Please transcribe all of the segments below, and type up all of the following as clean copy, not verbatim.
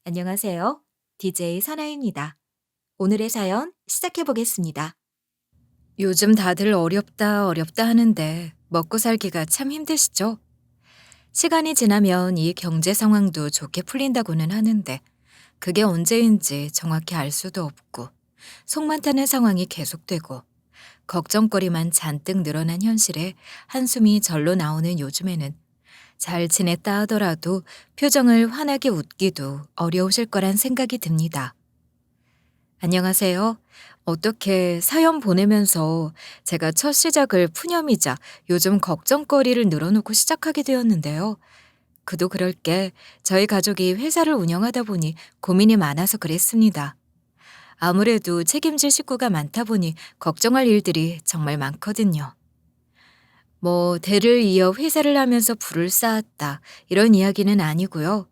안녕하세요. DJ 선아입니다. 오늘의 사연 시작해 보겠습니다. 요즘 다들 어렵다, 어렵다 하는데 먹고 살기가 참 힘드시죠? 시간이 지나면 이 경제 상황도 좋게 풀린다고는 하는데 그게 언제인지 정확히 알 수도 없고 속만 타는 상황이 계속되고 걱정거리만 잔뜩 늘어난 현실에 한숨이 절로 나오는 요즘에는 잘 지냈다 하더라도 표정을 환하게 웃기도 어려우실 거란 생각이 듭니다. 안녕하세요. 어떻게 사연 보내면서 제가 첫 시작을 푸념이자 요즘 걱정거리를 늘어놓고 시작하게 되었는데요. 그도 그럴 게 저희 가족이 회사를 운영하다 보니 고민이 많아서 그랬습니다. 아무래도 책임질 식구가 많다 보니 걱정할 일들이 정말 많거든요. 뭐, 대를 이어 회사를 하면서 부를 쌓았다, 이런 이야기는 아니고요.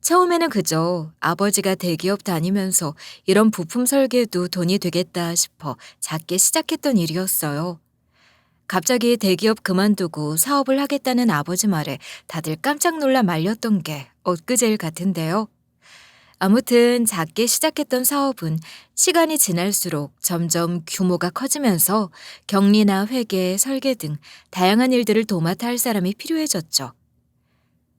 처음에는 그저 아버지가 대기업 다니면서 이런 부품 설계도 돈이 되겠다 싶어 작게 시작했던 일이었어요. 갑자기 대기업 그만두고 사업을 하겠다는 아버지 말에 다들 깜짝 놀라 말렸던 게 엊그제일 같은데요. 아무튼 작게 시작했던 사업은 시간이 지날수록 점점 규모가 커지면서 격리나 회계, 설계 등 다양한 일들을 도맡아 할 사람이 필요해졌죠.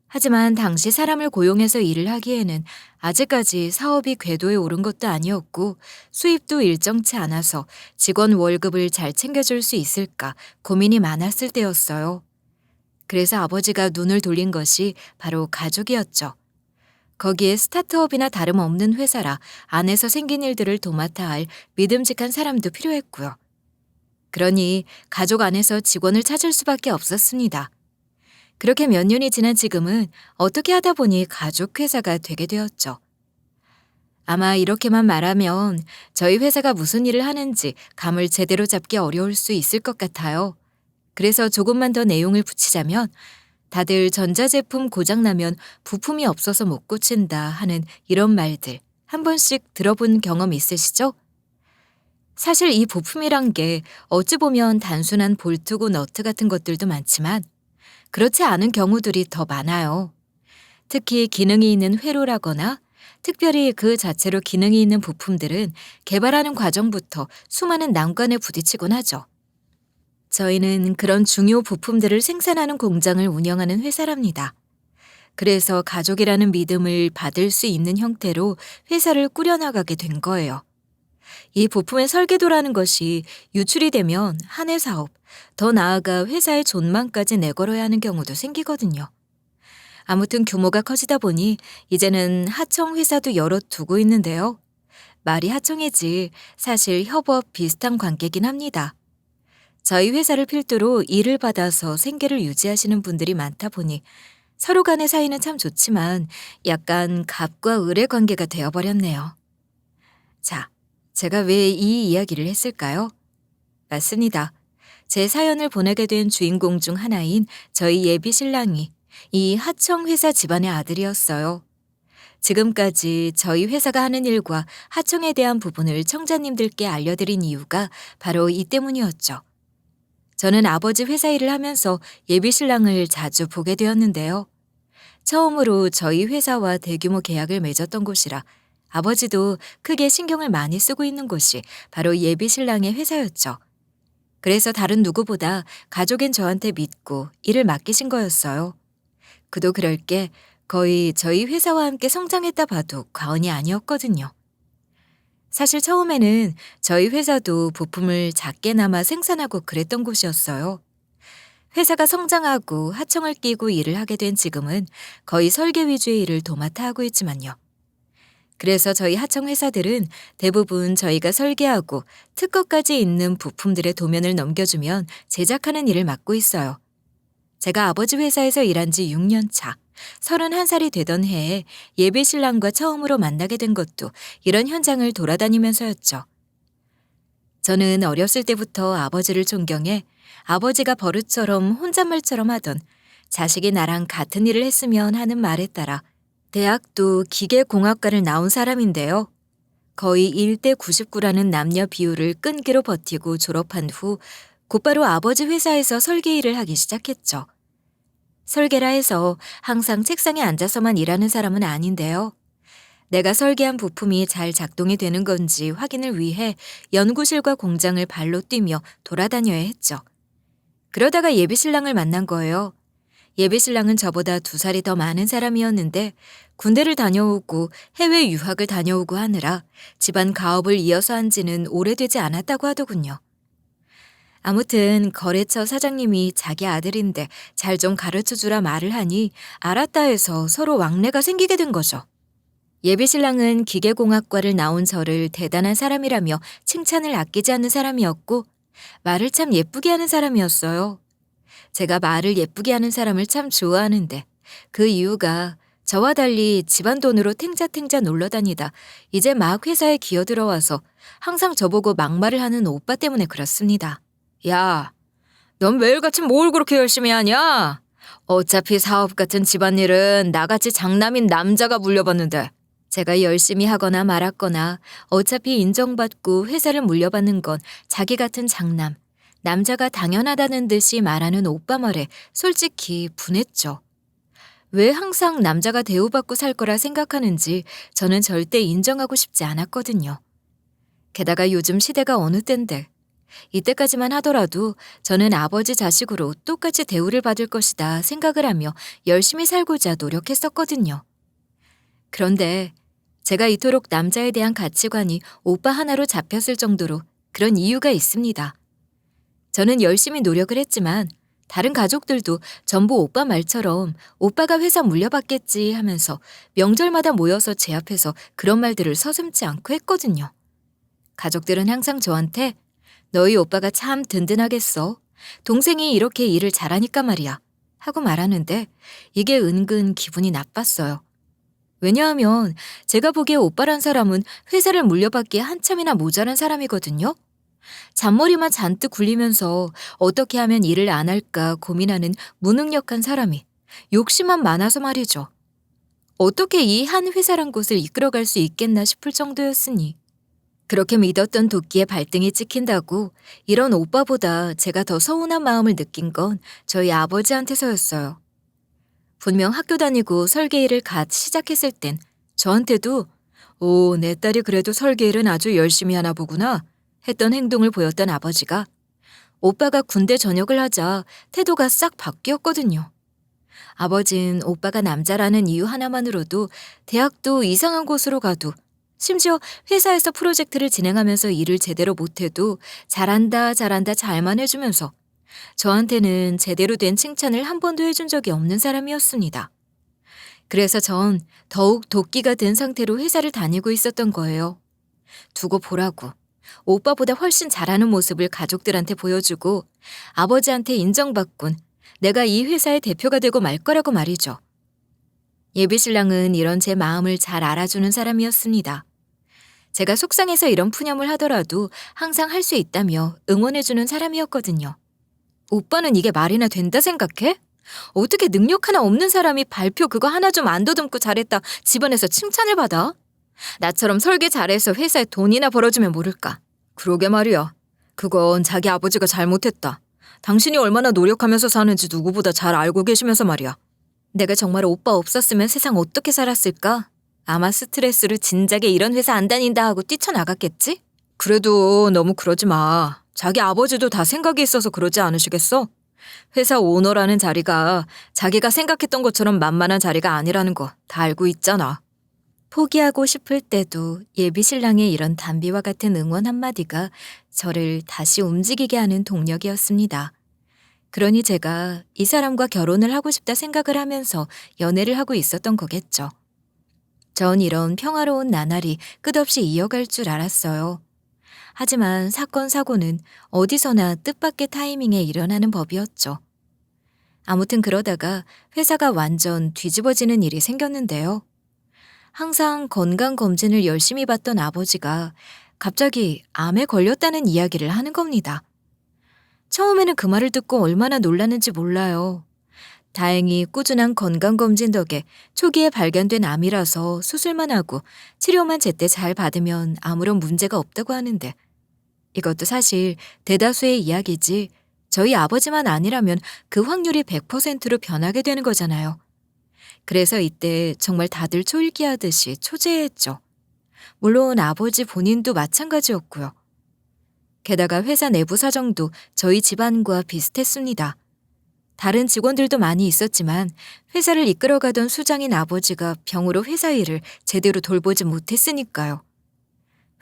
하지만 당시 사람을 고용해서 일을 하기에는 아직까지 사업이 궤도에 오른 것도 아니었고 수입도 일정치 않아서 직원 월급을 잘 챙겨줄 수 있을까 고민이 많았을 때였어요. 그래서 아버지가 눈을 돌린 것이 바로 가족이었죠. 거기에 스타트업이나 다름없는 회사라 안에서 생긴 일들을 도맡아 할 믿음직한 사람도 필요했고요. 그러니 가족 안에서 직원을 찾을 수밖에 없었습니다. 그렇게 몇 년이 지난 지금은 어떻게 하다 보니 가족 회사가 되게 되었죠. 아마 이렇게만 말하면 저희 회사가 무슨 일을 하는지 감을 제대로 잡기 어려울 수 있을 것 같아요. 그래서 조금만 더 내용을 붙이자면 다들 전자제품 고장나면 부품이 없어서 못 고친다 하는 이런 말들 한 번씩 들어본 경험 있으시죠? 사실 이 부품이란 게 어찌 보면 단순한 볼트고 너트 같은 것들도 많지만 그렇지 않은 경우들이 더 많아요. 특히 기능이 있는 회로라거나 특별히 그 자체로 기능이 있는 부품들은 개발하는 과정부터 수많은 난관에 부딪히곤 하죠. 저희는 그런 중요 부품들을 생산하는 공장을 운영하는 회사랍니다. 그래서 가족이라는 믿음을 받을 수 있는 형태로 회사를 꾸려나가게 된 거예요. 이 부품의 설계도라는 것이 유출이 되면 한 해 사업, 더 나아가 회사의 존망까지 내걸어야 하는 경우도 생기거든요. 아무튼 규모가 커지다 보니 이제는 하청 회사도 여러 두고 있는데요. 말이 하청이지 사실 협업 비슷한 관계긴 합니다. 저희 회사를 필두로 일을 받아서 생계를 유지하시는 분들이 많다 보니 서로 간의 사이는 참 좋지만 약간 갑과 을의 관계가 되어버렸네요. 자, 제가 왜 이 이야기를 했을까요? 맞습니다. 제 사연을 보내게 된 주인공 중 하나인 저희 예비 신랑이 이 하청 회사 집안의 아들이었어요. 지금까지 저희 회사가 하는 일과 하청에 대한 부분을 청자님들께 알려드린 이유가 바로 이 때문이었죠. 저는 아버지 회사 일을 하면서 예비 신랑을 자주 보게 되었는데요. 처음으로 저희 회사와 대규모 계약을 맺었던 곳이라 아버지도 크게 신경을 많이 쓰고 있는 곳이 바로 예비 신랑의 회사였죠. 그래서 다른 누구보다 가족인 저한테 믿고 일을 맡기신 거였어요. 그도 그럴 게 거의 저희 회사와 함께 성장했다 봐도 과언이 아니었거든요. 사실 처음에는 저희 회사도 부품을 작게나마 생산하고 그랬던 곳이었어요. 회사가 성장하고 하청을 끼고 일을 하게 된 지금은 거의 설계 위주의 일을 도맡아 하고 있지만요. 그래서 저희 하청 회사들은 대부분 저희가 설계하고 특허까지 있는 부품들의 도면을 넘겨주면 제작하는 일을 맡고 있어요. 제가 아버지 회사에서 일한 지 6년 차, 31살이 되던 해에 예비 신랑과 처음으로 만나게 된 것도 이런 현장을 돌아다니면서였죠. 저는 어렸을 때부터 아버지를 존경해 아버지가 버릇처럼 혼잣말처럼 하던 자식이 나랑 같은 일을 했으면 하는 말에 따라 대학도 기계공학과를 나온 사람인데요. 거의 1대 99라는 남녀 비율을 끈기로 버티고 졸업한 후 곧바로 아버지 회사에서 설계 일을 하기 시작했죠. 설계라 해서 항상 책상에 앉아서만 일하는 사람은 아닌데요. 내가 설계한 부품이 잘 작동이 되는 건지 확인을 위해 연구실과 공장을 발로 뛰며 돌아다녀야 했죠. 그러다가 예비신랑을 만난 거예요. 예비신랑은 저보다 2살이 더 많은 사람이었는데 군대를 다녀오고 해외 유학을 다녀오고 하느라 집안 가업을 이어서 한 지는 오래되지 않았다고 하더군요. 아무튼 거래처 사장님이 자기 아들인데 잘 좀 가르쳐주라 말을 하니 알았다 해서 서로 왕래가 생기게 된 거죠. 예비신랑은 기계공학과를 나온 저를 대단한 사람이라며 칭찬을 아끼지 않는 사람이었고 말을 참 예쁘게 하는 사람이었어요. 제가 말을 예쁘게 하는 사람을 참 좋아하는데 그 이유가 저와 달리 집안 돈으로 탱자탱자 놀러 다니다 이제 막 회사에 기어들어와서 항상 저보고 막말을 하는 오빠 때문에 그렇습니다. 야, 넌 매일같이 뭘 그렇게 열심히 하냐? 어차피 사업 같은 집안일은 나같이 장남인 남자가 물려받는데. 제가 열심히 하거나 말았거나 어차피 인정받고 회사를 물려받는 건 자기 같은 장남, 남자가 당연하다는 듯이 말하는 오빠 말에 솔직히 분했죠. 왜 항상 남자가 대우받고 살 거라 생각하는지 저는 절대 인정하고 싶지 않았거든요. 게다가 요즘 시대가 어느 땐데 이때까지만 하더라도 저는 아버지 자식으로 똑같이 대우를 받을 것이다 생각을 하며 열심히 살고자 노력했었거든요. 그런데 제가 이토록 남자에 대한 가치관이 오빠 하나로 잡혔을 정도로 그런 이유가 있습니다. 저는 열심히 노력을 했지만 다른 가족들도 전부 오빠 말처럼 오빠가 회사 물려받겠지 하면서 명절마다 모여서 제 앞에서 그런 말들을 서슴지 않고 했거든요. 가족들은 항상 저한테 너희 오빠가 참 든든하겠어. 동생이 이렇게 일을 잘하니까 말이야. 하고 말하는데 이게 은근 기분이 나빴어요. 왜냐하면 제가 보기에 오빠란 사람은 회사를 물려받기에 한참이나 모자란 사람이거든요. 잔머리만 잔뜩 굴리면서 어떻게 하면 일을 안 할까 고민하는 무능력한 사람이 욕심만 많아서 말이죠. 어떻게 이 한 회사란 곳을 이끌어갈 수 있겠나 싶을 정도였으니. 그렇게 믿었던 도끼에 발등이 찍힌다고 이런 오빠보다 제가 더 서운한 마음을 느낀 건 저희 아버지한테서였어요. 분명 학교 다니고 설계 일을 갓 시작했을 땐 저한테도 오, 내 딸이 그래도 설계 일은 아주 열심히 하나 보구나 했던 행동을 보였던 아버지가 오빠가 군대 전역을 하자 태도가 싹 바뀌었거든요. 아버진 오빠가 남자라는 이유 하나만으로도 대학도 이상한 곳으로 가도 심지어 회사에서 프로젝트를 진행하면서 일을 제대로 못해도 잘한다 잘만 해주면서 저한테는 제대로 된 칭찬을 한 번도 해준 적이 없는 사람이었습니다. 그래서 전 더욱 도끼가 든 상태로 회사를 다니고 있었던 거예요. 두고 보라고. 오빠보다 훨씬 잘하는 모습을 가족들한테 보여주고 아버지한테 인정받곤 내가 이 회사의 대표가 되고 말 거라고 말이죠. 예비신랑은 이런 제 마음을 잘 알아주는 사람이었습니다. 제가 속상해서 이런 푸념을 하더라도 항상 할 수 있다며 응원해주는 사람이었거든요. 오빠는 이게 말이나 된다 생각해? 어떻게 능력 하나 없는 사람이 발표 그거 하나 좀 안 더듬고 잘했다 집안에서 칭찬을 받아? 나처럼 설계 잘해서 회사에 돈이나 벌어주면 모를까. 그러게 말이야. 그건 자기 아버지가 잘못했다. 당신이 얼마나 노력하면서 사는지 누구보다 잘 알고 계시면서 말이야. 내가 정말 오빠 없었으면 세상 어떻게 살았을까? 아마 스트레스로 진작에 이런 회사 안 다닌다 하고 뛰쳐나갔겠지? 그래도 너무 그러지 마. 자기 아버지도 다 생각이 있어서 그러지 않으시겠어? 회사 오너라는 자리가 자기가 생각했던 것처럼 만만한 자리가 아니라는 거 다 알고 있잖아. 포기하고 싶을 때도 예비신랑의 이런 단비와 같은 응원 한마디가 저를 다시 움직이게 하는 동력이었습니다. 그러니 제가 이 사람과 결혼을 하고 싶다 생각을 하면서 연애를 하고 있었던 거겠죠. 전 이런 평화로운 나날이 끝없이 이어갈 줄 알았어요. 하지만 사건 사고는 어디서나 뜻밖의 타이밍에 일어나는 법이었죠. 아무튼 그러다가 회사가 완전 뒤집어지는 일이 생겼는데요. 항상 건강검진을 열심히 받던 아버지가 갑자기 암에 걸렸다는 이야기를 하는 겁니다. 처음에는 그 말을 듣고 얼마나 놀랐는지 몰라요. 다행히 꾸준한 건강검진 덕에 초기에 발견된 암이라서 수술만 하고 치료만 제때 잘 받으면 아무런 문제가 없다고 하는데 이것도 사실 대다수의 이야기지 저희 아버지만 아니라면 그 확률이 100%로 변하게 되는 거잖아요. 그래서 이때 정말 다들 초읽기하듯이 초조해했죠. 물론 아버지 본인도 마찬가지였고요. 게다가 회사 내부 사정도 저희 집안과 비슷했습니다. 다른 직원들도 많이 있었지만 회사를 이끌어가던 수장인 아버지가 병으로 회사 일을 제대로 돌보지 못했으니까요.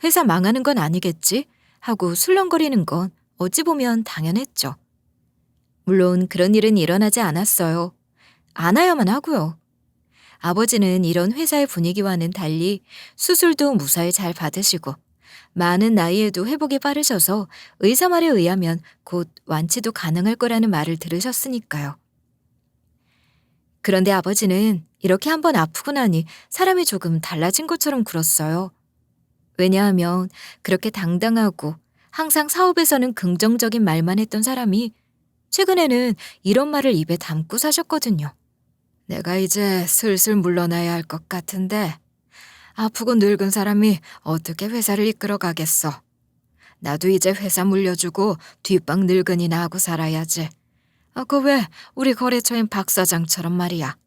회사 망하는 건 아니겠지 하고 술렁거리는 건 어찌 보면 당연했죠. 물론 그런 일은 일어나지 않았어요. 안 와야만 하고요. 아버지는 이런 회사의 분위기와는 달리 수술도 무사히 잘 받으시고 많은 나이에도 회복이 빠르셔서 의사 말에 의하면 곧 완치도 가능할 거라는 말을 들으셨으니까요. 그런데 아버지는 이렇게 한번 아프고 나니 사람이 조금 달라진 것처럼 굴었어요. 왜냐하면 그렇게 당당하고 항상 사업에서는 긍정적인 말만 했던 사람이 최근에는 이런 말을 입에 담고 사셨거든요. 내가 이제 슬슬 물러나야 할 것 같은데 아프고 늙은 사람이 어떻게 회사를 이끌어 가겠어. 나도 이제 회사 물려주고 뒷방 늙은이나 하고 살아야지. 그 왜 우리 거래처인 박 사장처럼 말이야.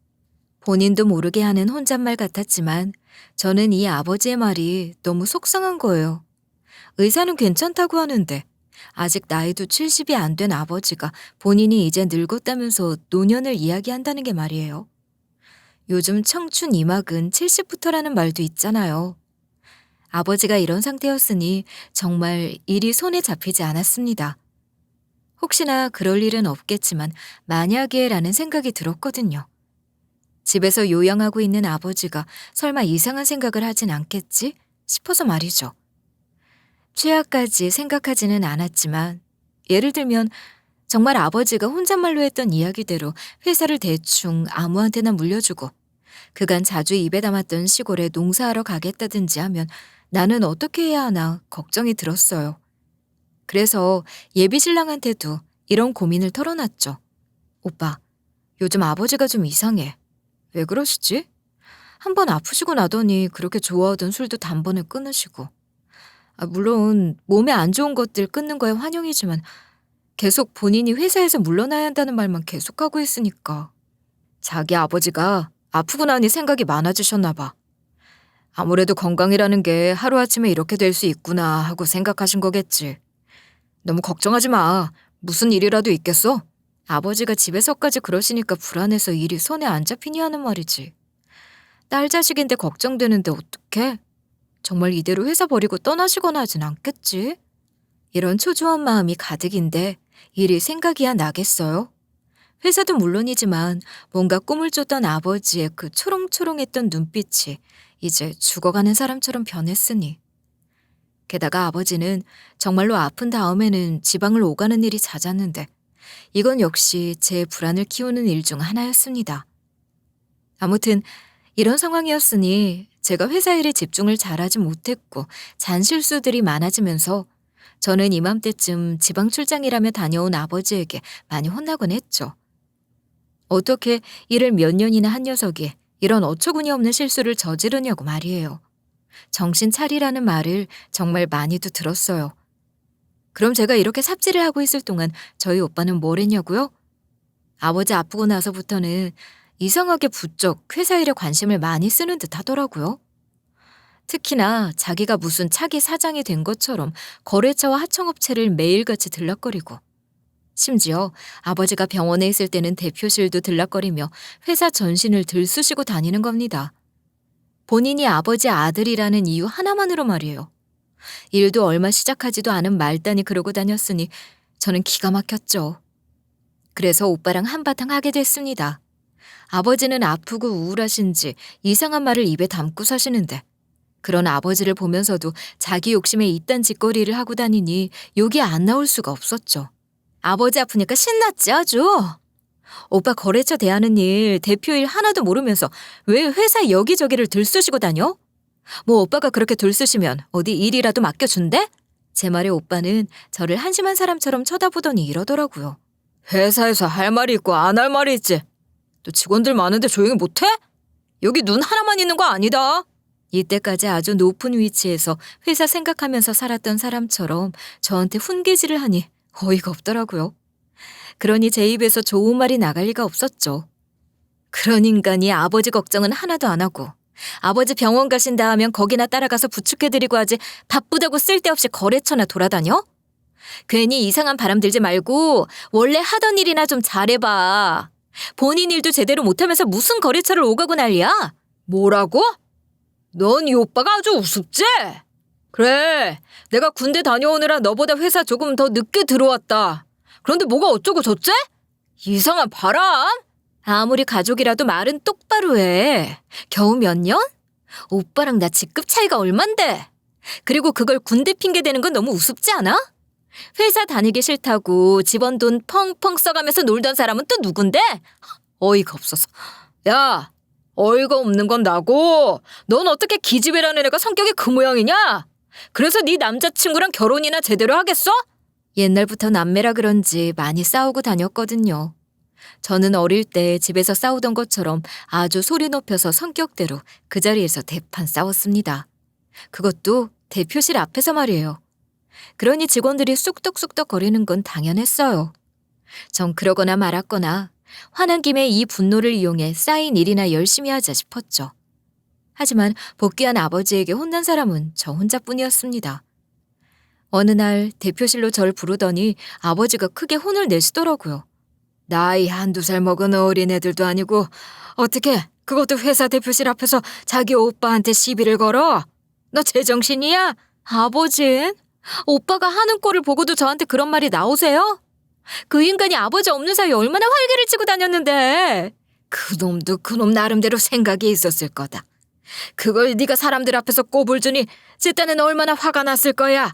본인도 모르게 하는 혼잣말 같았지만 저는 이 아버지의 말이 너무 속상한 거예요. 의사는 괜찮다고 하는데 아직 나이도 70이 안 된 아버지가 본인이 이제 늙었다면서 노년을 이야기한다는 게 말이에요. 요즘 청춘 이막은 70부터라는 말도 있잖아요. 아버지가 이런 상태였으니 정말 일이 손에 잡히지 않았습니다. 혹시나 그럴 일은 없겠지만 만약에라는 생각이 들었거든요. 집에서 요양하고 있는 아버지가 설마 이상한 생각을 하진 않겠지 싶어서 말이죠. 최악까지 생각하지는 않았지만 예를 들면 정말 아버지가 혼잣말로 했던 이야기대로 회사를 대충 아무한테나 물려주고 그간 자주 입에 담았던 시골에 농사하러 가겠다든지 하면 나는 어떻게 해야 하나 걱정이 들었어요. 그래서 예비 신랑한테도 이런 고민을 털어놨죠. 오빠, 요즘 아버지가 좀 이상해. 왜 그러시지? 한번 아프시고 나더니 그렇게 좋아하던 술도 단번에 끊으시고. 물론 몸에 안 좋은 것들 끊는 거에 환영이지만 계속 본인이 회사에서 물러나야 한다는 말만 계속하고 있으니까. 자기 아버지가 아프고 나니 생각이 많아지셨나 봐. 아무래도 건강이라는 게 하루아침에 이렇게 될 수 있구나 하고 생각하신 거겠지. 너무 걱정하지 마. 무슨 일이라도 있겠어? 아버지가 집에서까지 그러시니까 불안해서 일이 손에 안 잡히니 하는 말이지. 딸 자식인데 걱정되는데 어떡해? 정말 이대로 회사 버리고 떠나시거나 하진 않겠지? 이런 초조한 마음이 가득인데 일이 생각이야 나겠어요? 회사도 물론이지만 뭔가 꿈을 쫓던 아버지의 그 초롱초롱했던 눈빛이 이제 죽어가는 사람처럼 변했으니. 게다가 아버지는 정말로 아픈 다음에는 지방을 오가는 일이 잦았는데 이건 역시 제 불안을 키우는 일 중 하나였습니다. 아무튼 이런 상황이었으니 제가 회사 일에 집중을 잘하지 못했고 잔실수들이 많아지면서 저는 이맘때쯤 지방 출장이라며 다녀온 아버지에게 많이 혼나곤 했죠. 어떻게 일을 몇 년이나 한 녀석이 이런 어처구니 없는 실수를 저지르냐고 말이에요. 정신 차리라는 말을 정말 많이도 들었어요. 그럼 제가 이렇게 삽질을 하고 있을 동안 저희 오빠는 뭘 했냐고요? 아버지 아프고 나서부터는 이상하게 부쩍 회사 일에 관심을 많이 쓰는 듯 하더라고요. 특히나 자기가 무슨 차기 사장이 된 것처럼 거래처와 하청업체를 매일같이 들락거리고 심지어 아버지가 병원에 있을 때는 대표실도 들락거리며 회사 전신을 들쑤시고 다니는 겁니다. 본인이 아버지 아들이라는 이유 하나만으로 말이에요. 일도 얼마 시작하지도 않은 말단이 그러고 다녔으니 저는 기가 막혔죠. 그래서 오빠랑 한바탕 하게 됐습니다. 아버지는 아프고 우울하신지 이상한 말을 입에 담고 사시는데 그런 아버지를 보면서도 자기 욕심에 이딴 짓거리를 하고 다니니 욕이 안 나올 수가 없었죠. 아버지 아프니까 신났지 아주. 오빠 거래처 대하는 일, 대표일 하나도 모르면서 왜 회사 여기저기를 들쑤시고 다녀? 뭐 오빠가 그렇게 들쑤시면 어디 일이라도 맡겨준대? 제 말에 오빠는 저를 한심한 사람처럼 쳐다보더니 이러더라고요. 회사에서 할 말이 있고 안 할 말이 있지. 또 직원들 많은데 조용히 못해? 여기 눈 하나만 있는 거 아니다. 이때까지 아주 높은 위치에서 회사 생각하면서 살았던 사람처럼 저한테 훈계질을 하니 어이가 없더라고요. 그러니 제 입에서 좋은 말이 나갈 리가 없었죠. 그런 인간이 아버지 걱정은 하나도 안 하고 아버지 병원 가신다 하면 거기나 따라가서 부축해드리고 하지 바쁘다고 쓸데없이 거래처나 돌아다녀? 괜히 이상한 바람 들지 말고 원래 하던 일이나 좀 잘해봐. 본인 일도 제대로 못하면서 무슨 거래처를 오가고 난리야? 뭐라고? 넌 이 오빠가 아주 우습지? 그래, 내가 군대 다녀오느라 너보다 회사 조금 더 늦게 들어왔다. 그런데 뭐가 어쩌고 저째? 이상한 바람? 아무리 가족이라도 말은 똑바로 해. 겨우 몇 년? 오빠랑 나 직급 차이가 얼만데? 그리고 그걸 군대 핑계 대는 건 너무 우습지 않아? 회사 다니기 싫다고 집안 돈 펑펑 써가면서 놀던 사람은 또 누군데? 어이가 없어서. 야, 어이가 없는 건 나고 넌 어떻게 기집애라는 애가 성격이 그 모양이냐? 그래서 네 남자친구랑 결혼이나 제대로 하겠어? 옛날부터 남매라 그런지 많이 싸우고 다녔거든요. 저는 어릴 때 집에서 싸우던 것처럼 아주 소리 높여서 성격대로 그 자리에서 대판 싸웠습니다. 그것도 대표실 앞에서 말이에요. 그러니 직원들이 쑥덕쑥덕 거리는 건 당연했어요. 전 그러거나 말았거나 화난 김에 이 분노를 이용해 쌓인 일이나 열심히 하자 싶었죠. 하지만 복귀한 아버지에게 혼난 사람은 저 혼자뿐이었습니다. 어느 날 대표실로 절 부르더니 아버지가 크게 혼을 내시더라고요. 나이 한두 살 먹은 어린애들도 아니고 어떻게 그것도 회사 대표실 앞에서 자기 오빠한테 시비를 걸어? 너 제정신이야? 아버진? 오빠가 하는 꼴을 보고도 저한테 그런 말이 나오세요? 그 인간이 아버지 없는 사이에 얼마나 활개를 치고 다녔는데. 그놈도 그놈 나름대로 생각이 있었을 거다. 그걸 네가 사람들 앞에서 꼽을 주니 제 딴엔 얼마나 화가 났을 거야.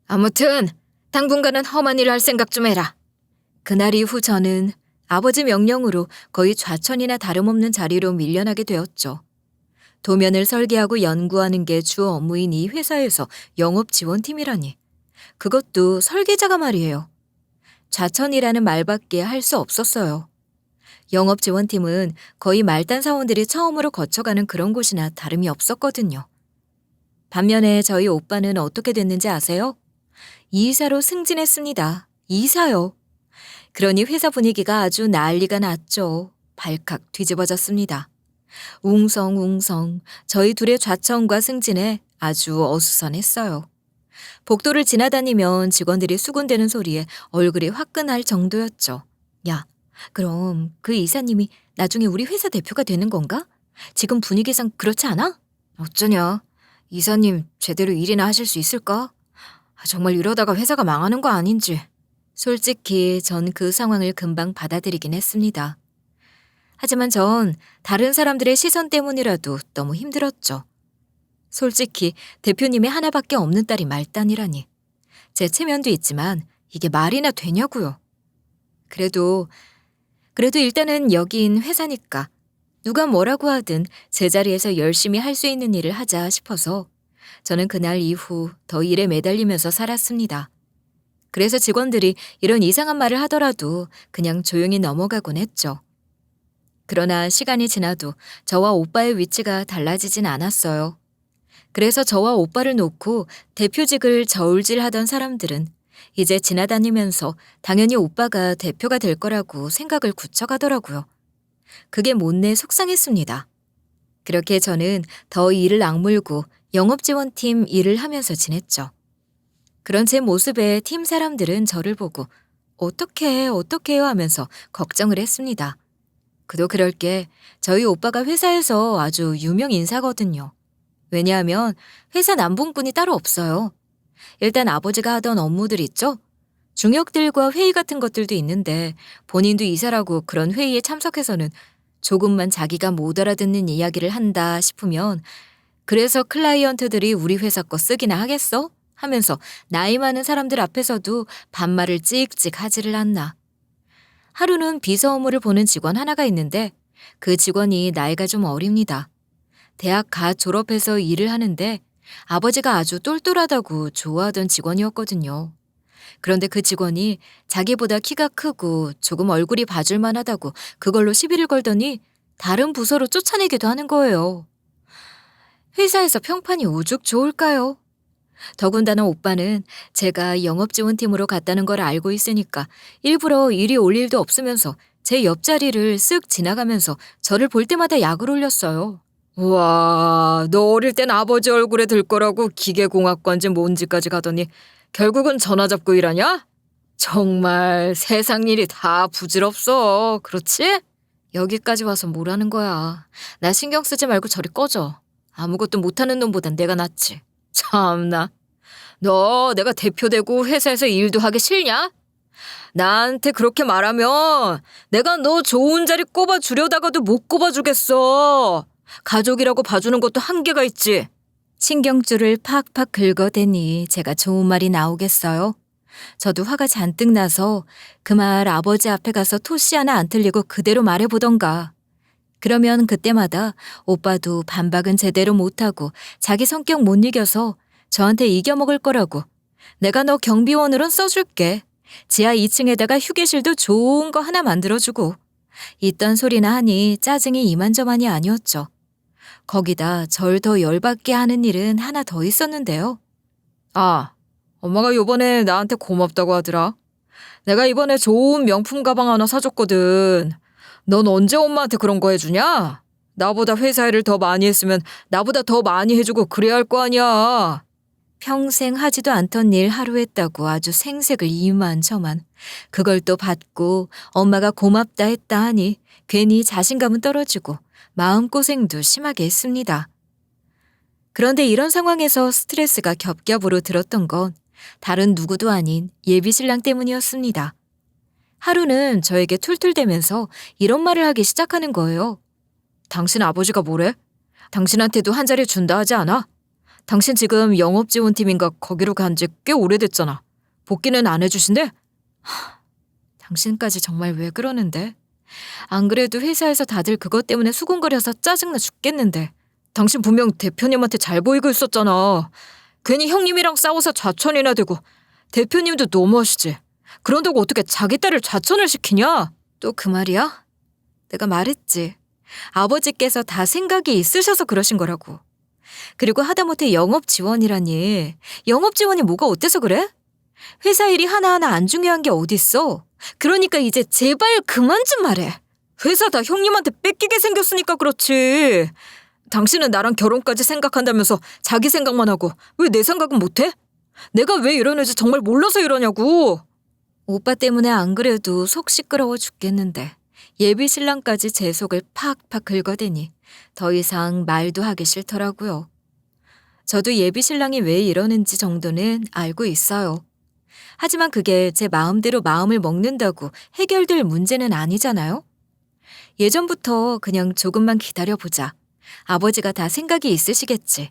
아무튼 당분간은 험한 일을 할 생각 좀 해라. 그날 이후 저는 아버지 명령으로 거의 좌천이나 다름없는 자리로 밀려나게 되었죠. 도면을 설계하고 연구하는 게 주 업무인 이 회사에서 영업지원팀이라니. 그것도 설계자가 말이에요. 좌천이라는 말밖에 할 수 없었어요. 영업지원팀은 거의 말단 사원들이 처음으로 거쳐가는 그런 곳이나 다름이 없었거든요. 반면에 저희 오빠는 어떻게 됐는지 아세요? 이사로 승진했습니다. 이사요. 그러니 회사 분위기가 아주 난리가 났죠. 발칵 뒤집어졌습니다. 웅성웅성 저희 둘의 좌천과 승진에 아주 어수선했어요. 복도를 지나다니면 직원들이 수군대는 소리에 얼굴이 화끈할 정도였죠. 야, 그럼 그 이사님이 나중에 우리 회사 대표가 되는 건가? 지금 분위기상 그렇지 않아? 어쩌냐. 이사님 제대로 일이나 하실 수 있을까? 정말 이러다가 회사가 망하는 거 아닌지. 솔직히 전 그 상황을 금방 받아들이긴 했습니다. 하지만 전 다른 사람들의 시선 때문이라도 너무 힘들었죠. 솔직히 대표님이 하나밖에 없는 딸이 말단이라니. 제 체면도 있지만 이게 말이나 되냐고요. 그래도 일단은 여긴 회사니까 누가 뭐라고 하든 제자리에서 열심히 할 수 있는 일을 하자 싶어서 저는 그날 이후 더 일에 매달리면서 살았습니다. 그래서 직원들이 이런 이상한 말을 하더라도 그냥 조용히 넘어가곤 했죠. 그러나 시간이 지나도 저와 오빠의 위치가 달라지진 않았어요. 그래서 저와 오빠를 놓고 대표직을 저울질하던 사람들은 이제 지나다니면서 당연히 오빠가 대표가 될 거라고 생각을 굳혀가더라고요. 그게 못내 속상했습니다. 그렇게 저는 더 일을 악물고 영업지원팀 일을 하면서 지냈죠. 그런 제 모습에 팀 사람들은 저를 보고 어떡해요 하면서 걱정을 했습니다. 그도 그럴 게 저희 오빠가 회사에서 아주 유명 인사거든요. 왜냐하면 회사 남봉꾼이 따로 없어요. 일단 아버지가 하던 업무들 있죠? 중역들과 회의 같은 것들도 있는데 본인도 이사라고 그런 회의에 참석해서는 조금만 자기가 못 알아듣는 이야기를 한다 싶으면 그래서 클라이언트들이 우리 회사 거 쓰기나 하겠어? 하면서 나이 많은 사람들 앞에서도 반말을 찍찍 하지를 않나. 하루는 비서 업무를 보는 직원 하나가 있는데 그 직원이 나이가 좀 어립니다. 대학 갓 졸업해서 일을 하는데 아버지가 아주 똘똘하다고 좋아하던 직원이었거든요. 그런데 그 직원이 자기보다 키가 크고 조금 얼굴이 봐줄만 하다고 그걸로 시비를 걸더니 다른 부서로 쫓아내기도 하는 거예요. 회사에서 평판이 오죽 좋을까요? 더군다나 오빠는 제가 영업지원팀으로 갔다는 걸 알고 있으니까 일부러 일이 올 일도 없으면서 제 옆자리를 쓱 지나가면서 저를 볼 때마다 약을 올렸어요. 우와, 너 어릴 땐 아버지 얼굴에 들 거라고 기계공학과인지 뭔지까지 가더니 결국은 전화 잡고 일하냐? 정말 세상 일이 다 부질없어. 그렇지? 여기까지 와서 뭐라는 거야. 나 신경 쓰지 말고 저리 꺼져. 아무것도 못하는 놈보단 내가 낫지. 참나. 너 내가 대표되고 회사에서 일도 하기 싫냐? 나한테 그렇게 말하면 내가 너 좋은 자리 꼽아주려다가도 못 꼽아주겠어. 가족이라고 봐주는 것도 한계가 있지. 신경줄을 팍팍 긁어대니 제가 좋은 말이 나오겠어요? 저도 화가 잔뜩 나서 그 말 아버지 앞에 가서 토시 하나 안 틀리고 그대로 말해보던가. 그러면 그때마다 오빠도 반박은 제대로 못하고 자기 성격 못 이겨서 저한테 이겨먹을 거라고. 내가 너 경비원으론 써줄게. 지하 2층에다가 휴게실도 좋은 거 하나 만들어주고. 있던 소리나 하니 짜증이 이만저만이 아니었죠. 거기다 절 더 열받게 하는 일은 하나 더 있었는데요. 아, 엄마가 요번에 나한테 고맙다고 하더라. 내가 이번에 좋은 명품 가방 하나 사줬거든. 넌 언제 엄마한테 그런 거 해주냐? 나보다 회사 일을 더 많이 했으면 나보다 더 많이 해주고 그래야 할 거 아니야. 평생 하지도 않던 일 하루 했다고 아주 생색을 이만저만. 그걸 또 받고 엄마가 고맙다 했다 하니 괜히 자신감은 떨어지고 마음고생도 심하게 했습니다. 그런데 이런 상황에서 스트레스가 겹겹으로 들었던 건 다른 누구도 아닌 예비신랑 때문이었습니다. 하루는 저에게 툴툴대면서 이런 말을 하기 시작하는 거예요. 당신 아버지가 뭐래? 당신한테도 한 자리 준다 하지 않아? 당신 지금 영업지원팀인가 거기로 간 지 꽤 오래됐잖아. 복귀는 안 해주신대? 당신까지 정말 왜 그러는데? 안 그래도 회사에서 다들 그것 때문에 수군거려서 짜증나 죽겠는데. 당신 분명 대표님한테 잘 보이고 있었잖아. 괜히 형님이랑 싸워서 좌천이나 되고. 대표님도 너무하시지. 그런다고 어떻게 자기 딸을 좌천을 시키냐? 또 그 말이야? 내가 말했지. 아버지께서 다 생각이 있으셔서 그러신 거라고. 그리고 하다못해 영업지원이라니. 영업지원이 뭐가 어때서 그래? 회사 일이 하나하나 안 중요한 게 어딨어. 그러니까 이제 제발 그만 좀 말해. 회사 다 형님한테 뺏기게 생겼으니까 그렇지. 당신은 나랑 결혼까지 생각한다면서 자기 생각만 하고 왜 내 생각은 못해? 내가 왜 이러는지 정말 몰라서 이러냐고. 오빠 때문에 안 그래도 속 시끄러워 죽겠는데 예비신랑까지 제 속을 팍팍 긁어대니 더 이상 말도 하기 싫더라고요. 저도 예비신랑이 왜 이러는지 정도는 알고 있어요. 하지만 그게 제 마음대로 마음을 먹는다고 해결될 문제는 아니잖아요. 예전부터 그냥 조금만 기다려보자. 아버지가 다 생각이 있으시겠지.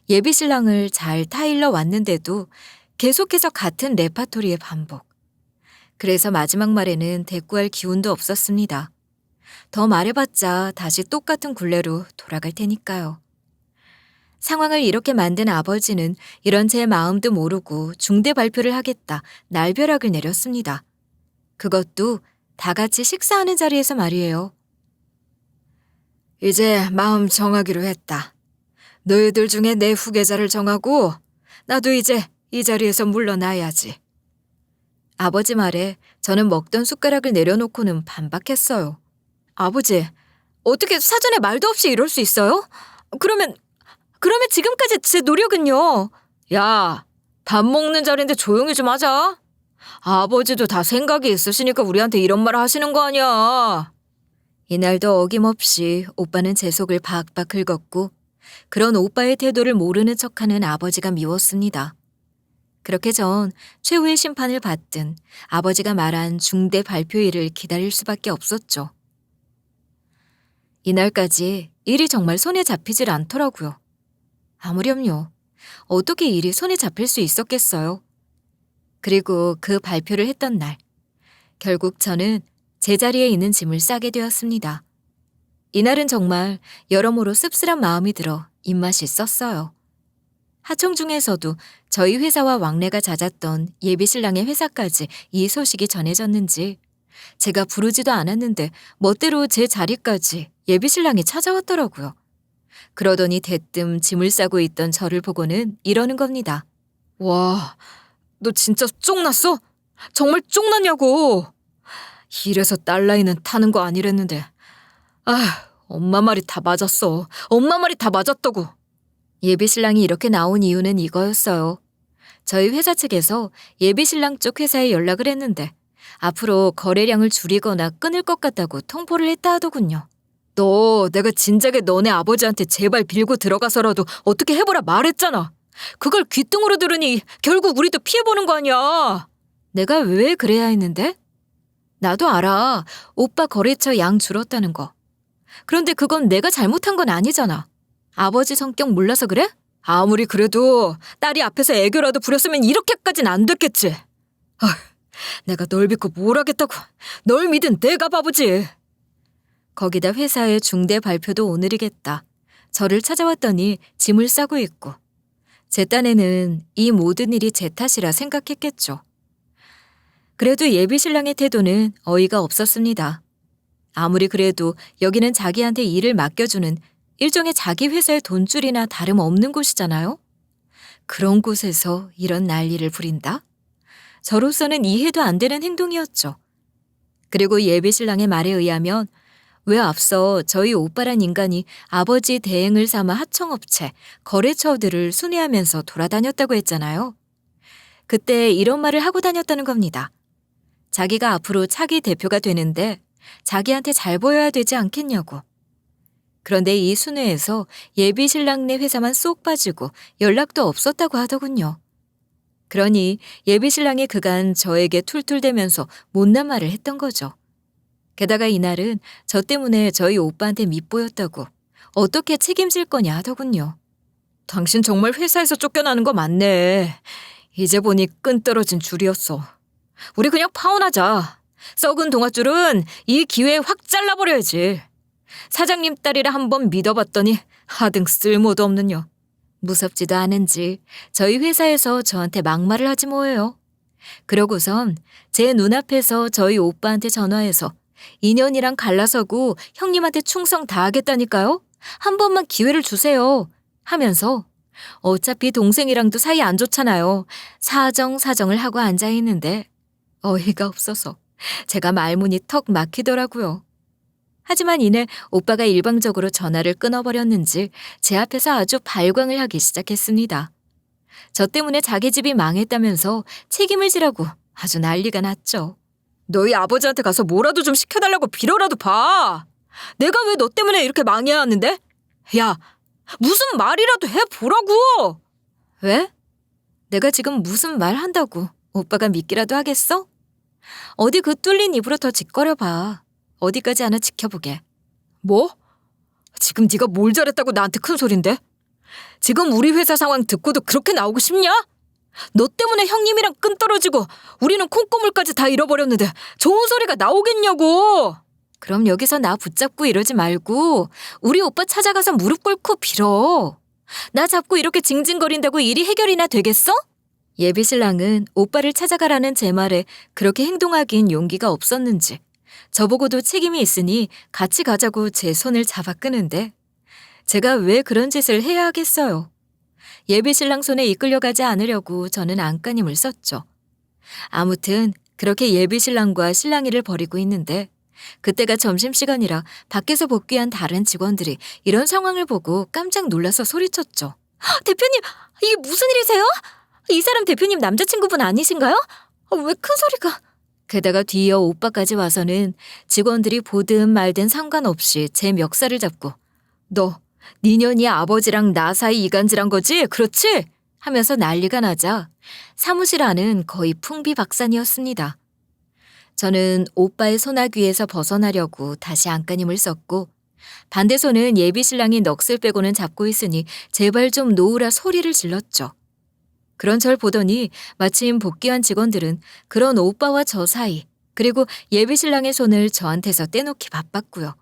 예비신랑을 잘 타일러 왔는데도 계속해서 같은 레파토리의 반복. 그래서 마지막 말에는 대꾸할 기운도 없었습니다. 더 말해봤자 다시 똑같은 굴레로 돌아갈 테니까요. 상황을 이렇게 만든 아버지는 이런 제 마음도 모르고 중대 발표를 하겠다 날벼락을 내렸습니다. 그것도 다 같이 식사하는 자리에서 말이에요. 이제 마음 정하기로 했다. 너희들 중에 내 후계자를 정하고 나도 이제 이 자리에서 물러나야지. 아버지 말에 저는 먹던 숟가락을 내려놓고는 반박했어요. 아버지, 어떻게 사전에 말도 없이 이럴 수 있어요? 그러면 지금까지 제 노력은요? 야, 밥 먹는 자리인데 조용히 좀 하자. 아버지도 다 생각이 있으시니까 우리한테 이런 말 하시는 거 아니야. 이날도 어김없이 오빠는 제 속을 박박 긁었고 그런 오빠의 태도를 모르는 척하는 아버지가 미웠습니다. 그렇게 전 최후의 심판을 받든 아버지가 말한 중대 발표일을 기다릴 수밖에 없었죠. 이날까지 일이 정말 손에 잡히질 않더라고요. 아무렴요. 어떻게 일이 손에 잡힐 수 있었겠어요. 그리고 그 발표를 했던 날, 결국 저는 제자리에 있는 짐을 싸게 되었습니다. 이날은 정말 여러모로 씁쓸한 마음이 들어 입맛이 썼어요. 하청 중에서도 저희 회사와 왕래가 잦았던 예비신랑의 회사까지 이 소식이 전해졌는지 제가 부르지도 않았는데 멋대로 제 자리까지 예비신랑이 찾아왔더라고요. 그러더니 대뜸 짐을 싸고 있던 저를 보고는 이러는 겁니다. 와, 너 진짜 쫑났어? 정말 쫑났냐고. 이래서 딸나이는 타는 거 아니랬는데. 엄마 말이 다 맞았어. 엄마 말이 다 맞았다고. 예비신랑이 이렇게 나온 이유는 이거였어요. 저희 회사 측에서 예비신랑 쪽 회사에 연락을 했는데 앞으로 거래량을 줄이거나 끊을 것 같다고 통보를 했다 하더군요. 너 내가 진작에 너네 아버지한테 제발 빌고 들어가서라도 어떻게 해보라 말했잖아. 그걸 귓등으로 들으니 결국 우리도 피해보는 거 아니야. 내가 왜 그래야 했는데? 나도 알아. 오빠 거래처 양 줄었다는 거. 그런데 그건 내가 잘못한 건 아니잖아. 아버지 성격 몰라서 그래? 아무리 그래도 딸이 앞에서 애교라도 부렸으면 이렇게까진 안 됐겠지. 내가 널 믿고 뭘 하겠다고. 널 믿은 내가 바보지. 거기다 회사의 중대 발표도 오늘이겠다. 저를 찾아왔더니 짐을 싸고 있고. 제 딴에는 이 모든 일이 제 탓이라 생각했겠죠. 그래도 예비신랑의 태도는 어이가 없었습니다. 아무리 그래도 여기는 자기한테 일을 맡겨주는 일종의 자기 회사의 돈줄이나 다름없는 곳이잖아요. 그런 곳에서 이런 난리를 부린다? 저로서는 이해도 안 되는 행동이었죠. 그리고 예비신랑의 말에 의하면 왜 앞서 저희 오빠란 인간이 아버지 대행을 삼아 하청업체, 거래처들을 순회하면서 돌아다녔다고 했잖아요. 그때 이런 말을 하고 다녔다는 겁니다. 자기가 앞으로 차기 대표가 되는데 자기한테 잘 보여야 되지 않겠냐고. 그런데 이 순회에서 예비신랑네 회사만 쏙 빠지고 연락도 없었다고 하더군요. 그러니 예비신랑이 그간 저에게 툴툴대면서 못난 말을 했던 거죠. 게다가 이날은 저 때문에 저희 오빠한테 밉보였다고 어떻게 책임질 거냐 하더군요. 당신 정말 회사에서 쫓겨나는 거 맞네. 이제 보니 끈 떨어진 줄이었어. 우리 그냥 파혼하자. 썩은 동아줄은 이 기회에 확 잘라버려야지. 사장님 딸이라 한번 믿어봤더니 하등 쓸모도 없는 녀. 무섭지도 않은지 저희 회사에서 저한테 막말을 하지 뭐예요. 그러고선 제 눈앞에서 저희 오빠한테 전화해서 인연이랑 갈라서고 형님한테 충성 다하겠다니까요. 한 번만 기회를 주세요. 하면서 어차피 동생이랑도 사이 안 좋잖아요. 사정을 하고 앉아있는데 어이가 없어서 제가 말문이 턱 막히더라고요. 하지만 이내 오빠가 일방적으로 전화를 끊어버렸는지 제 앞에서 아주 발광을 하기 시작했습니다. 저 때문에 자기 집이 망했다면서 책임을 지라고 아주 난리가 났죠. 너희 아버지한테 가서 뭐라도 좀 시켜달라고 빌어라도 봐. 내가 왜 너 때문에 이렇게 망해야 하는데? 야, 무슨 말이라도 해보라고. 왜? 내가 지금 무슨 말 한다고 오빠가 믿기라도 하겠어? 어디 그 뚫린 입으로 더 짓거려봐. 어디까지 하나 지켜보게. 뭐? 지금 네가 뭘 잘했다고 나한테 큰 소린데? 지금 우리 회사 상황 듣고도 그렇게 나오고 싶냐? 너 때문에 형님이랑 끈 떨어지고 우리는 콩고물까지 다 잃어버렸는데 좋은 소리가 나오겠냐고. 그럼 여기서 나 붙잡고 이러지 말고 우리 오빠 찾아가서 무릎 꿇고 빌어. 나 잡고 이렇게 징징거린다고 일이 해결이나 되겠어? 예비신랑은 오빠를 찾아가라는 제 말에 그렇게 행동하긴 용기가 없었는지 저보고도 책임이 있으니 같이 가자고 제 손을 잡아 끄는데 제가 왜 그런 짓을 해야 하겠어요. 예비신랑 손에 이끌려가지 않으려고 저는 안간힘을 썼죠. 아무튼 그렇게 예비신랑과 신랑이를 벌이고 있는데 그때가 점심시간이라 밖에서 복귀한 다른 직원들이 이런 상황을 보고 깜짝 놀라서 소리쳤죠. 대표님, 이게 무슨 일이세요? 이 사람 대표님 남자친구분 아니신가요? 왜 큰 소리가... 게다가 뒤이어 오빠까지 와서는 직원들이 보든 말든 상관없이 제 멱살을 잡고 너, 니년이 아버지랑 나 사이 이간질한 거지? 그렇지? 하면서 난리가 나자 사무실 안은 거의 풍비박산이었습니다. 저는 오빠의 소나귀에서 벗어나려고 다시 안간힘을 썼고 반대 손은 예비신랑이 넋을 빼고는 잡고 있으니 제발 좀 놓으라 소리를 질렀죠. 그런 절 보더니 마침 복귀한 직원들은 그런 오빠와 저 사이 그리고 예비신랑의 손을 저한테서 떼놓기 바빴고요.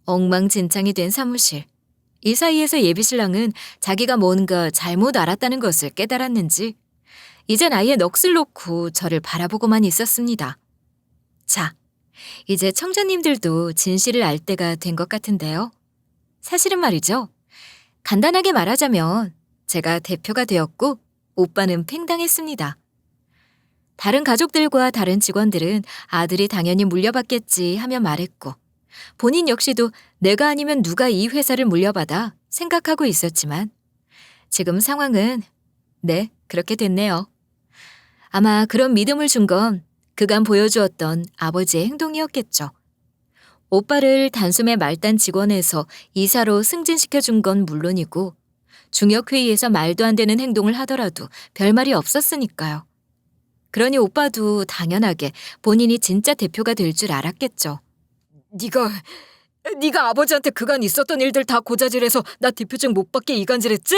엉망진창이 된 사무실. 이 사이에서 예비신랑은 자기가 뭔가 잘못 알았다는 것을 깨달았는지 이젠 아예 넋을 놓고 저를 바라보고만 있었습니다. 자, 이제 청자님들도 진실을 알 때가 된 것 같은데요. 사실은 말이죠. 간단하게 말하자면 제가 대표가 되었고 오빠는 팽당했습니다. 다른 가족들과 다른 직원들은 아들이 당연히 물려받겠지 하며 말했고, 본인 역시도 내가 아니면 누가 이 회사를 물려받아 생각하고 있었지만, 지금 상황은 네, 그렇게 됐네요. 아마 그런 믿음을 준 건 그간 보여주었던 아버지의 행동이었겠죠. 오빠를 단숨에 말단 직원에서 이사로 승진시켜준 건 물론이고, 중역회의에서 말도 안 되는 행동을 하더라도 별말이 없었으니까요. 그러니 오빠도 당연하게 본인이 진짜 대표가 될 줄 알았겠죠. 네가 아버지한테 그간 있었던 일들 다 고자질해서 나 대표직 못 받게 이간질했지?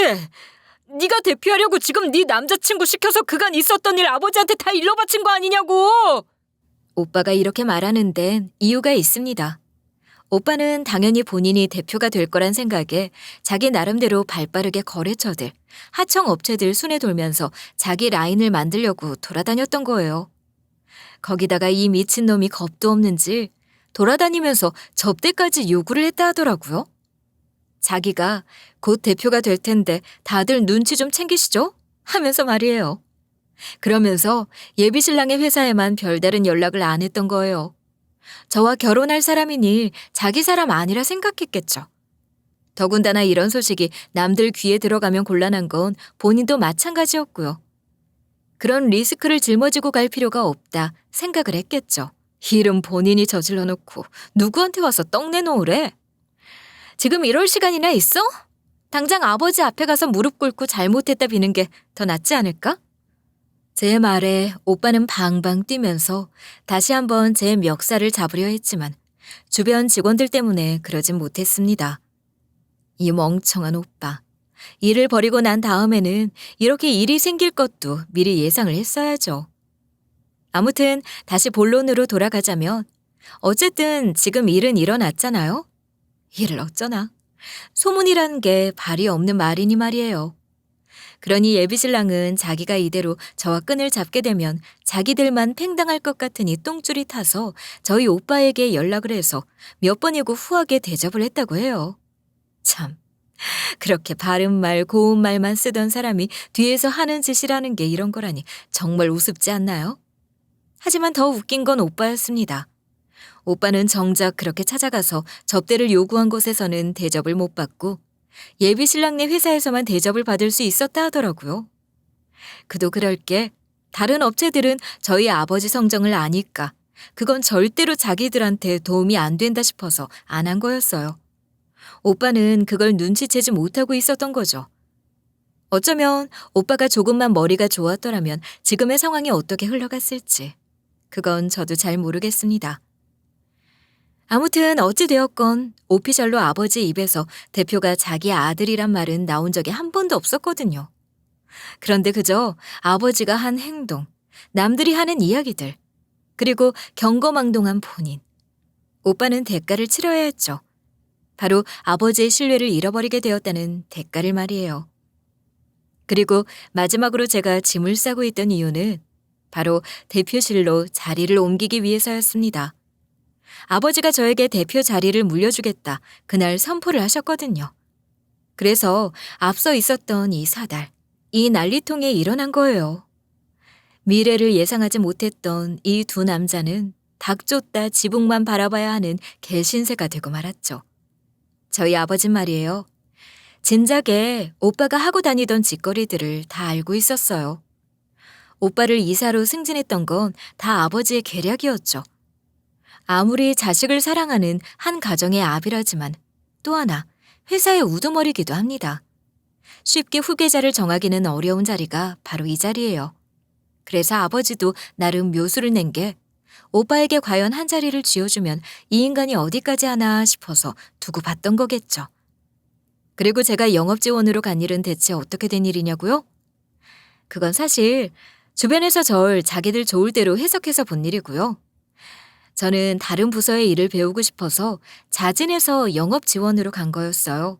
네가 대표하려고 지금 네 남자친구 시켜서 그간 있었던 일 아버지한테 다 일러바친 거 아니냐고! 오빠가 이렇게 말하는 데는 이유가 있습니다. 오빠는 당연히 본인이 대표가 될 거란 생각에 자기 나름대로 발빠르게 거래처들, 하청업체들 순회 돌면서 자기 라인을 만들려고 돌아다녔던 거예요. 거기다가 이 미친놈이 겁도 없는지 돌아다니면서 접대까지 요구를 했다 하더라고요. 자기가 곧 대표가 될 텐데 다들 눈치 좀 챙기시죠? 하면서 말이에요. 그러면서 예비신랑의 회사에만 별다른 연락을 안 했던 거예요. 저와 결혼할 사람이니 자기 사람 아니라 생각했겠죠. 더군다나 이런 소식이 남들 귀에 들어가면 곤란한 건 본인도 마찬가지였고요. 그런 리스크를 짊어지고 갈 필요가 없다 생각을 했겠죠. 일은 본인이 저질러 놓고 누구한테 와서 떡 내놓으래? 지금 이럴 시간이나 있어? 당장 아버지 앞에 가서 무릎 꿇고 잘못했다 비는 게 더 낫지 않을까? 제 말에 오빠는 방방 뛰면서 다시 한번 제 멱살을 잡으려 했지만 주변 직원들 때문에 그러진 못했습니다. 이 멍청한 오빠. 일을 버리고 난 다음에는 이렇게 일이 생길 것도 미리 예상을 했어야죠. 아무튼 다시 본론으로 돌아가자면 어쨌든 지금 일은 일어났잖아요. 일을 어쩌나. 소문이라는 게 발이 없는 말이니 말이에요. 그러니 예비신랑은 자기가 이대로 저와 끈을 잡게 되면 자기들만 팽당할 것 같으니 똥줄이 타서 저희 오빠에게 연락을 해서 몇 번이고 후하게 대접을 했다고 해요. 참, 그렇게 바른 말 고운 말만 쓰던 사람이 뒤에서 하는 짓이라는 게 이런 거라니 정말 우습지 않나요? 하지만 더 웃긴 건 오빠였습니다. 오빠는 정작 그렇게 찾아가서 접대를 요구한 곳에서는 대접을 못 받고 예비신랑네 회사에서만 대접을 받을 수 있었다 하더라고요. 그도 그럴 게 다른 업체들은 저희 아버지 성정을 아니까 그건 절대로 자기들한테 도움이 안 된다 싶어서 안 한 거였어요. 오빠는 그걸 눈치채지 못하고 있었던 거죠. 어쩌면 오빠가 조금만 머리가 좋았더라면 지금의 상황이 어떻게 흘러갔을지 그건 저도 잘 모르겠습니다. 아무튼 어찌 되었건 오피셜로 아버지 입에서 대표가 자기 아들이란 말은 나온 적이 한 번도 없었거든요. 그런데 그저 아버지가 한 행동, 남들이 하는 이야기들, 그리고 경거망동한 본인. 오빠는 대가를 치러야 했죠. 바로 아버지의 신뢰를 잃어버리게 되었다는 대가를 말이에요. 그리고 마지막으로 제가 짐을 싸고 있던 이유는 바로 대표실로 자리를 옮기기 위해서였습니다. 아버지가 저에게 대표 자리를 물려주겠다 그날 선포를 하셨거든요. 그래서 앞서 있었던 이 사달, 이 난리통에 일어난 거예요. 미래를 예상하지 못했던 이 두 남자는 닭 쫓다 지붕만 바라봐야 하는 개신세가 되고 말았죠. 저희 아버진 말이에요. 진작에 오빠가 하고 다니던 짓거리들을 다 알고 있었어요. 오빠를 이사로 승진했던 건 다 아버지의 계략이었죠. 아무리 자식을 사랑하는 한 가정의 아비라지만 또 하나 회사의 우두머리기도 합니다. 쉽게 후계자를 정하기는 어려운 자리가 바로 이 자리예요. 그래서 아버지도 나름 묘수를 낸 게 오빠에게 과연 한 자리를 쥐어주면 이 인간이 어디까지 하나 싶어서 두고 봤던 거겠죠. 그리고 제가 영업지원으로 간 일은 대체 어떻게 된 일이냐고요? 그건 사실 주변에서 절 자기들 좋을 대로 해석해서 본 일이고요. 저는 다른 부서의 일을 배우고 싶어서 자진해서 영업 지원으로 간 거였어요.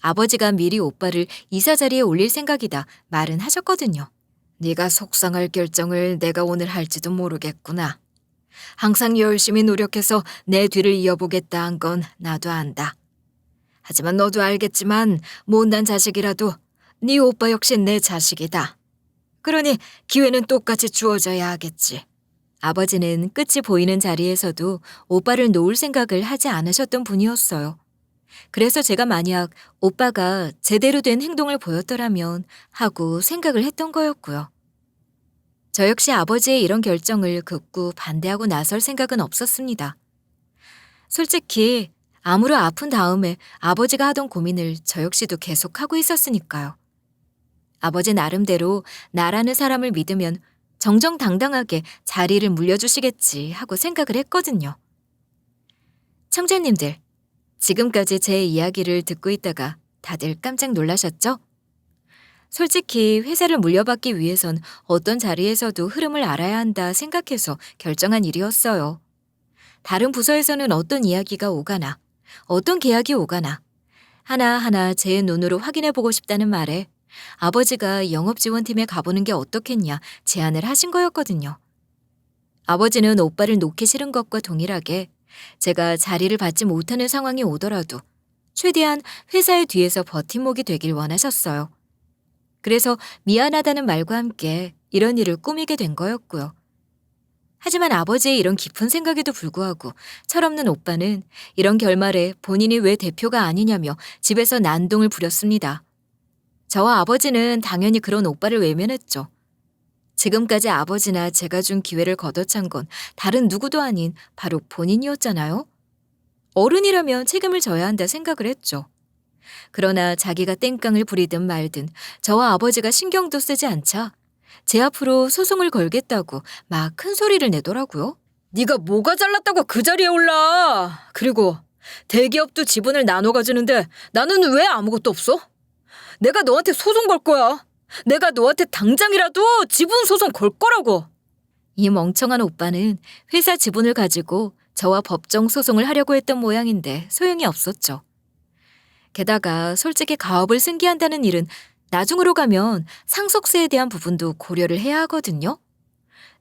아버지가 미리 오빠를 이사 자리에 올릴 생각이다 말은 하셨거든요. 네가 속상할 결정을 내가 오늘 할지도 모르겠구나. 항상 열심히 노력해서 내 뒤를 이어보겠다 한 건 나도 안다. 하지만 너도 알겠지만 못난 자식이라도 네 오빠 역시 내 자식이다. 그러니 기회는 똑같이 주어져야 하겠지. 아버지는 끝이 보이는 자리에서도 오빠를 놓을 생각을 하지 않으셨던 분이었어요. 그래서 제가 만약 오빠가 제대로 된 행동을 보였더라면 하고 생각을 했던 거였고요. 저 역시 아버지의 이런 결정을 극구 반대하고 나설 생각은 없었습니다. 솔직히 암으로 아픈 다음에 아버지가 하던 고민을 저 역시도 계속하고 있었으니까요. 아버지 나름대로 나라는 사람을 믿으면 정정당당하게 자리를 물려주시겠지 하고 생각을 했거든요. 청자님들, 지금까지 제 이야기를 듣고 있다가 다들 깜짝 놀라셨죠? 솔직히 회사를 물려받기 위해선 어떤 자리에서도 흐름을 알아야 한다 생각해서 결정한 일이었어요. 다른 부서에서는 어떤 이야기가 오가나, 어떤 계약이 오가나, 하나하나 제 눈으로 확인해보고 싶다는 말에 아버지가 영업지원팀에 가보는 게 어떻겠냐 제안을 하신 거였거든요. 아버지는 오빠를 놓기 싫은 것과 동일하게 제가 자리를 받지 못하는 상황이 오더라도 최대한 회사의 뒤에서 버팀목이 되길 원하셨어요. 그래서 미안하다는 말과 함께 이런 일을 꾸미게 된 거였고요. 하지만 아버지의 이런 깊은 생각에도 불구하고 철없는 오빠는 이런 결말에 본인이 왜 대표가 아니냐며 집에서 난동을 부렸습니다. 저와 아버지는 당연히 그런 오빠를 외면했죠. 지금까지 아버지나 제가 준 기회를 걷어찬 건 다른 누구도 아닌 바로 본인이었잖아요. 어른이라면 책임을 져야 한다 생각을 했죠. 그러나 자기가 땡깡을 부리든 말든 저와 아버지가 신경도 쓰지 않자 제 앞으로 소송을 걸겠다고 막 큰 소리를 내더라고요. 네가 뭐가 잘났다고 그 자리에 올라. 그리고 대기업도 지분을 나눠 가지는데 나는 왜 아무것도 없어? 내가 너한테 소송 걸 거야. 내가 너한테 당장이라도 지분 소송 걸 거라고. 이 멍청한 오빠는 회사 지분을 가지고 저와 법정 소송을 하려고 했던 모양인데 소용이 없었죠. 게다가 솔직히 가업을 승계한다는 일은 나중으로 가면 상속세에 대한 부분도 고려를 해야 하거든요.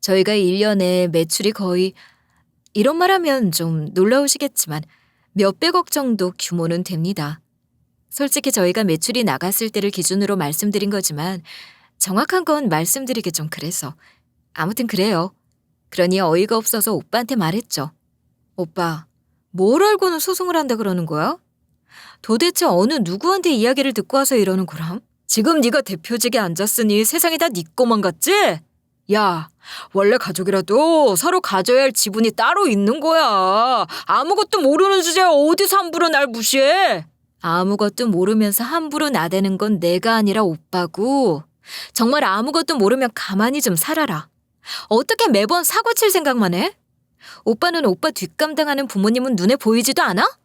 저희가 1년에 매출이 거의, 이런 말 하면 좀 놀라우시겠지만 몇백억 정도 규모는 됩니다. 솔직히 저희가 매출이 나갔을 때를 기준으로 말씀드린 거지만 정확한 건 말씀드리기 좀 그래서. 아무튼 그래요. 그러니 어이가 없어서 오빠한테 말했죠. 오빠, 뭘 알고는 소송을 한다 그러는 거야? 도대체 어느 누구한테 이야기를 듣고 와서 이러는 거람? 지금 네가 대표직에 앉았으니 세상이 다 네 것만 같지? 야, 원래 가족이라도 서로 가져야 할 지분이 따로 있는 거야. 아무것도 모르는 주제에 어디서 함부로 날 무시해? 아무것도 모르면서 함부로 나대는 건 내가 아니라 오빠고, 정말 아무것도 모르면 가만히 좀 살아라. 어떻게 매번 사고칠 생각만 해? 오빠는 오빠 뒷감당하는 부모님은 눈에 보이지도 않아?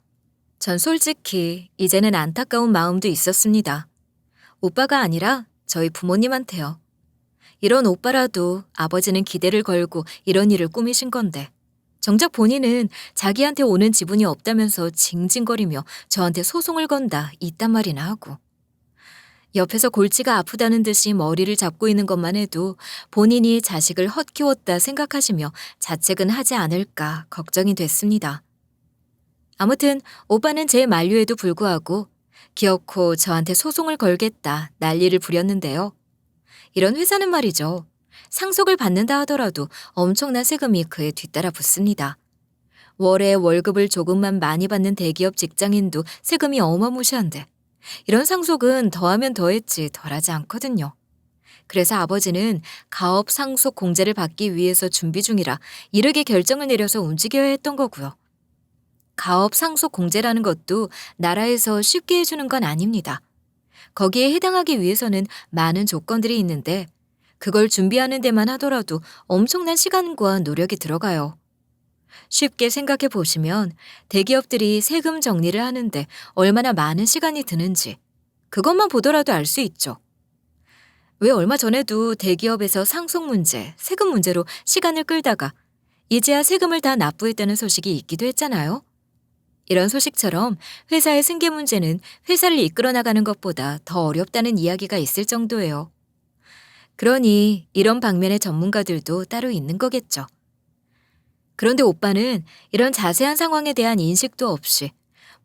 전 솔직히 이제는 안타까운 마음도 있었습니다. 오빠가 아니라 저희 부모님한테요. 이런 오빠라도 아버지는 기대를 걸고 이런 일을 꾸미신 건데 정작 본인은 자기한테 오는 지분이 없다면서 징징거리며 저한테 소송을 건다 이딴 말이나 하고, 옆에서 골치가 아프다는 듯이 머리를 잡고 있는 것만 해도 본인이 자식을 헛키웠다 생각하시며 자책은 하지 않을까 걱정이 됐습니다. 아무튼 오빠는 제 만류에도 불구하고 기어코 저한테 소송을 걸겠다 난리를 부렸는데요. 이런 회사는 말이죠. 상속을 받는다 하더라도 엄청난 세금이 그에 뒤따라 붙습니다. 월에 월급을 조금만 많이 받는 대기업 직장인도 세금이 어마무시한데 이런 상속은 더하면 더했지 덜하지 않거든요. 그래서 아버지는 가업 상속 공제를 받기 위해서 준비 중이라 이르게 결정을 내려서 움직여야 했던 거고요. 가업 상속 공제라는 것도 나라에서 쉽게 해주는 건 아닙니다. 거기에 해당하기 위해서는 많은 조건들이 있는데 그걸 준비하는 데만 하더라도 엄청난 시간과 노력이 들어가요. 쉽게 생각해 보시면 대기업들이 세금 정리를 하는데 얼마나 많은 시간이 드는지 그것만 보더라도 알 수 있죠. 왜 얼마 전에도 대기업에서 상속 문제, 세금 문제로 시간을 끌다가 이제야 세금을 다 납부했다는 소식이 있기도 했잖아요. 이런 소식처럼 회사의 승계 문제는 회사를 이끌어 나가는 것보다 더 어렵다는 이야기가 있을 정도예요. 그러니 이런 방면의 전문가들도 따로 있는 거겠죠. 그런데 오빠는 이런 자세한 상황에 대한 인식도 없이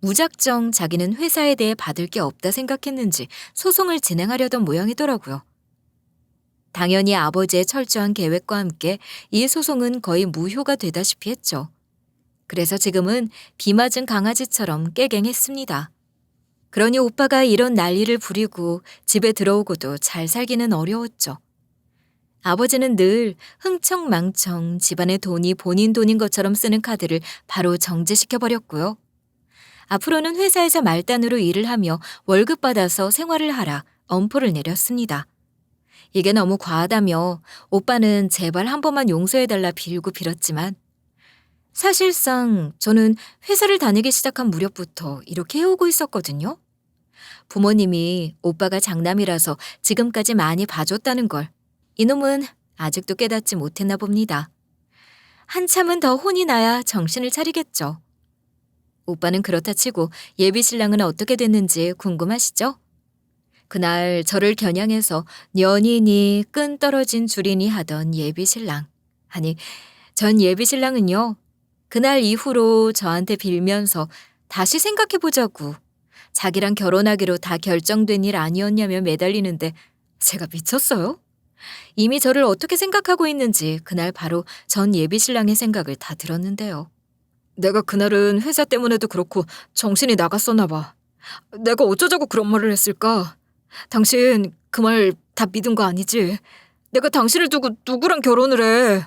무작정 자기는 회사에 대해 받을 게 없다 생각했는지 소송을 진행하려던 모양이더라고요. 당연히 아버지의 철저한 계획과 함께 이 소송은 거의 무효가 되다시피 했죠. 그래서 지금은 비 맞은 강아지처럼 깨갱했습니다. 그러니 오빠가 이런 난리를 부리고 집에 들어오고도 잘 살기는 어려웠죠. 아버지는 늘 흥청망청 집안의 돈이 본인 돈인 것처럼 쓰는 카드를 바로 정지시켜버렸고요. 앞으로는 회사에서 말단으로 일을 하며 월급 받아서 생활을 하라 엄포를 내렸습니다. 이게 너무 과하다며 오빠는 제발 한 번만 용서해달라 빌고 빌었지만 사실상 저는 회사를 다니기 시작한 무렵부터 이렇게 해오고 있었거든요. 부모님이 오빠가 장남이라서 지금까지 많이 봐줬다는 걸 이놈은 아직도 깨닫지 못했나 봅니다. 한참은 더 혼이 나야 정신을 차리겠죠. 오빠는 그렇다 치고 예비 신랑은 어떻게 됐는지 궁금하시죠? 그날 저를 겨냥해서 연인이 끈 떨어진 줄이니 하던 예비 신랑. 아니, 전 예비 신랑은요. 그날 이후로 저한테 빌면서 다시 생각해보자고 자기랑 결혼하기로 다 결정된 일 아니었냐며 매달리는데 제가 미쳤어요? 이미 저를 어떻게 생각하고 있는지 그날 바로 전 예비 신랑의 생각을 다 들었는데요. 내가 그날은 회사 때문에도 그렇고 정신이 나갔었나 봐. 내가 어쩌자고 그런 말을 했을까? 당신 그 말 다 믿은 거 아니지? 내가 당신을 두고 누구랑 결혼을 해?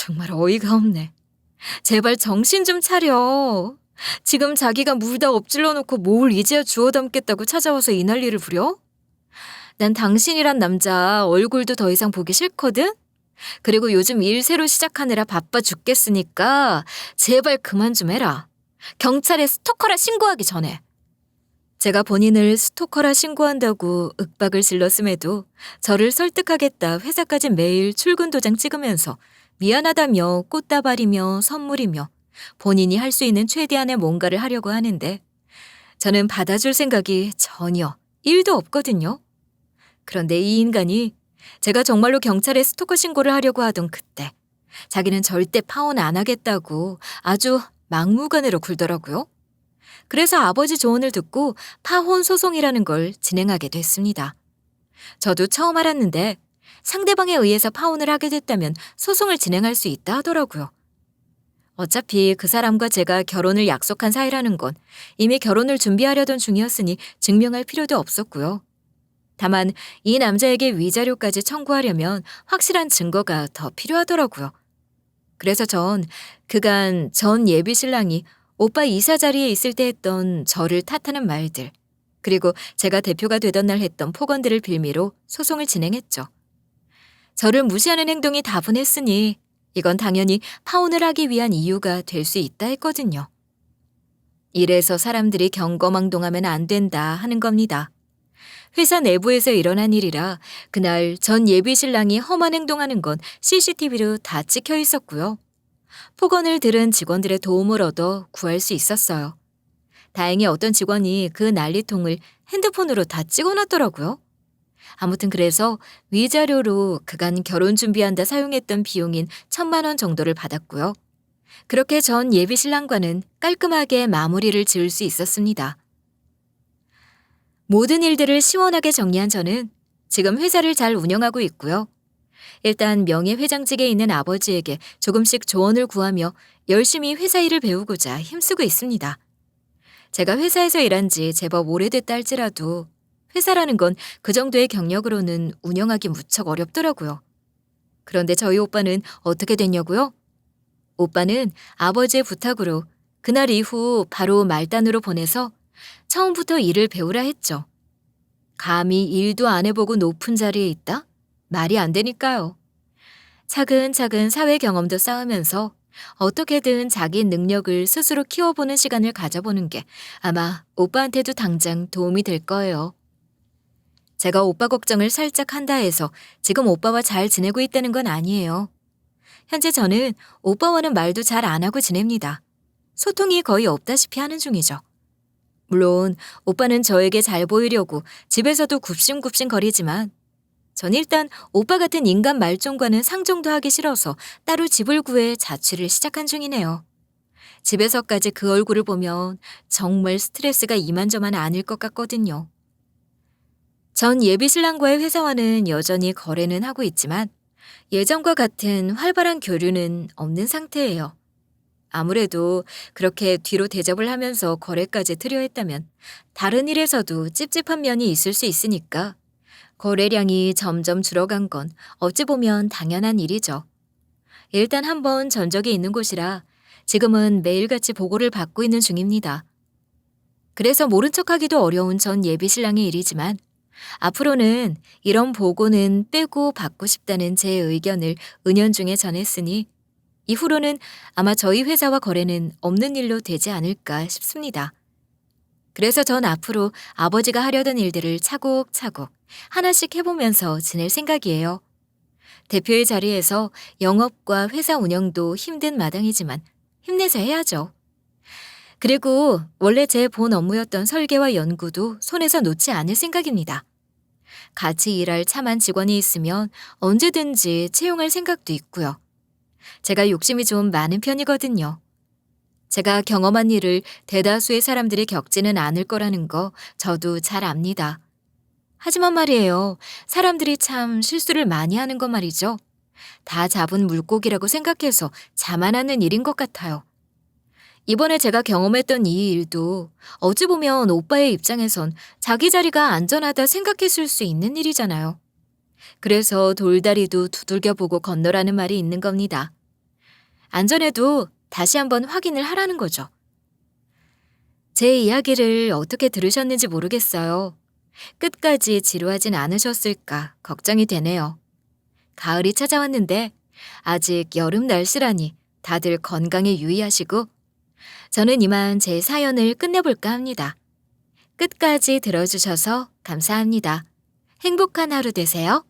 정말 어이가 없네. 제발 정신 좀 차려. 지금 자기가 물다 엎질러 놓고 뭘 이제야 주워 담겠다고 찾아와서 이 난리를 부려? 난 당신이란 남자 얼굴도 더 이상 보기 싫거든? 그리고 요즘 일 새로 시작하느라 바빠 죽겠으니까 제발 그만 좀 해라. 경찰에 스토커라 신고하기 전에. 제가 본인을 스토커라 신고한다고 윽박을 질렀음에도 저를 설득하겠다 회사까지 매일 출근 도장 찍으면서 미안하다며 꽃다발이며 선물이며 본인이 할 수 있는 최대한의 뭔가를 하려고 하는데 저는 받아줄 생각이 전혀 1도 없거든요. 그런데 이 인간이 제가 정말로 경찰에 스토커 신고를 하려고 하던 그때 자기는 절대 파혼 안 하겠다고 아주 막무가내로 굴더라고요. 그래서 아버지 조언을 듣고 파혼 소송이라는 걸 진행하게 됐습니다. 저도 처음 알았는데 상대방에 의해서 파혼을 하게 됐다면 소송을 진행할 수 있다 하더라고요. 어차피 그 사람과 제가 결혼을 약속한 사이라는 건 이미 결혼을 준비하려던 중이었으니 증명할 필요도 없었고요. 다만 이 남자에게 위자료까지 청구하려면 확실한 증거가 더 필요하더라고요. 그래서 전 그간 전 예비 신랑이 오빠 이사 자리에 있을 때 했던 저를 탓하는 말들, 그리고 제가 대표가 되던 날 했던 폭언들을 빌미로 소송을 진행했죠. 저를 무시하는 행동이 다분했으니 이건 당연히 파혼을 하기 위한 이유가 될 수 있다 했거든요. 이래서 사람들이 경거망동하면 안 된다 하는 겁니다. 회사 내부에서 일어난 일이라 그날 전 예비 신랑이 험한 행동하는 건 CCTV로 다 찍혀 있었고요. 폭언을 들은 직원들의 도움을 얻어 구할 수 있었어요. 다행히 어떤 직원이 그 난리통을 핸드폰으로 다 찍어놨더라고요. 아무튼 그래서 위자료로 그간 결혼 준비한다 사용했던 비용인 1,000만 원 정도를 받았고요. 그렇게 전 예비 신랑과는 깔끔하게 마무리를 지을 수 있었습니다. 모든 일들을 시원하게 정리한 저는 지금 회사를 잘 운영하고 있고요. 일단 명예회장직에 있는 아버지에게 조금씩 조언을 구하며 열심히 회사 일을 배우고자 힘쓰고 있습니다. 제가 회사에서 일한 지 제법 오래됐다 할지라도 회사라는 건 그 정도의 경력으로는 운영하기 무척 어렵더라고요. 그런데 저희 오빠는 어떻게 됐냐고요? 오빠는 아버지의 부탁으로 그날 이후 바로 말단으로 보내서 처음부터 일을 배우라 했죠. 감히 일도 안 해보고 높은 자리에 있다? 말이 안 되니까요. 차근차근 사회 경험도 쌓으면서 어떻게든 자기 능력을 스스로 키워보는 시간을 가져보는 게 아마 오빠한테도 당장 도움이 될 거예요. 제가 오빠 걱정을 살짝 한다 해서 지금 오빠와 잘 지내고 있다는 건 아니에요. 현재 저는 오빠와는 말도 잘 안 하고 지냅니다. 소통이 거의 없다시피 하는 중이죠. 물론 오빠는 저에게 잘 보이려고 집에서도 굽신굽신 거리지만 전 일단 오빠 같은 인간 말종과는 상종도 하기 싫어서 따로 집을 구해 자취를 시작한 중이네요. 집에서까지 그 얼굴을 보면 정말 스트레스가 이만저만 아닐 것 같거든요. 전 예비 신랑과의 회사와는 여전히 거래는 하고 있지만 예전과 같은 활발한 교류는 없는 상태예요. 아무래도 그렇게 뒤로 대접을 하면서 거래까지 트려 했다면 다른 일에서도 찝찝한 면이 있을 수 있으니까 거래량이 점점 줄어간 건 어찌 보면 당연한 일이죠. 일단 한번 전적이 있는 곳이라 지금은 매일같이 보고를 받고 있는 중입니다. 그래서 모른 척하기도 어려운 전 예비 신랑의 일이지만 앞으로는 이런 보고는 빼고 받고 싶다는 제 의견을 은연중에 전했으니 이후로는 아마 저희 회사와 거래는 없는 일로 되지 않을까 싶습니다. 그래서 전 앞으로 아버지가 하려던 일들을 차곡차곡 하나씩 해보면서 지낼 생각이에요. 대표의 자리에서 영업과 회사 운영도 힘든 마당이지만 힘내서 해야죠. 그리고 원래 제 본 업무였던 설계와 연구도 손에서 놓지 않을 생각입니다. 같이 일할 참한 직원이 있으면 언제든지 채용할 생각도 있고요. 제가 욕심이 좀 많은 편이거든요. 제가 경험한 일을 대다수의 사람들이 겪지는 않을 거라는 거 저도 잘 압니다. 하지만 말이에요. 사람들이 참 실수를 많이 하는 거 말이죠. 다 잡은 물고기라고 생각해서 자만하는 일인 것 같아요. 이번에 제가 경험했던 이 일도 어찌 보면 오빠의 입장에선 자기 자리가 안전하다 생각했을 수 있는 일이잖아요. 그래서 돌다리도 두들겨 보고 건너라는 말이 있는 겁니다. 안전해도 다시 한번 확인을 하라는 거죠. 제 이야기를 어떻게 들으셨는지 모르겠어요. 끝까지 지루하진 않으셨을까 걱정이 되네요. 가을이 찾아왔는데 아직 여름 날씨라니 다들 건강에 유의하시고 저는 이만 제 사연을 끝내볼까 합니다. 끝까지 들어주셔서 감사합니다. 행복한 하루 되세요.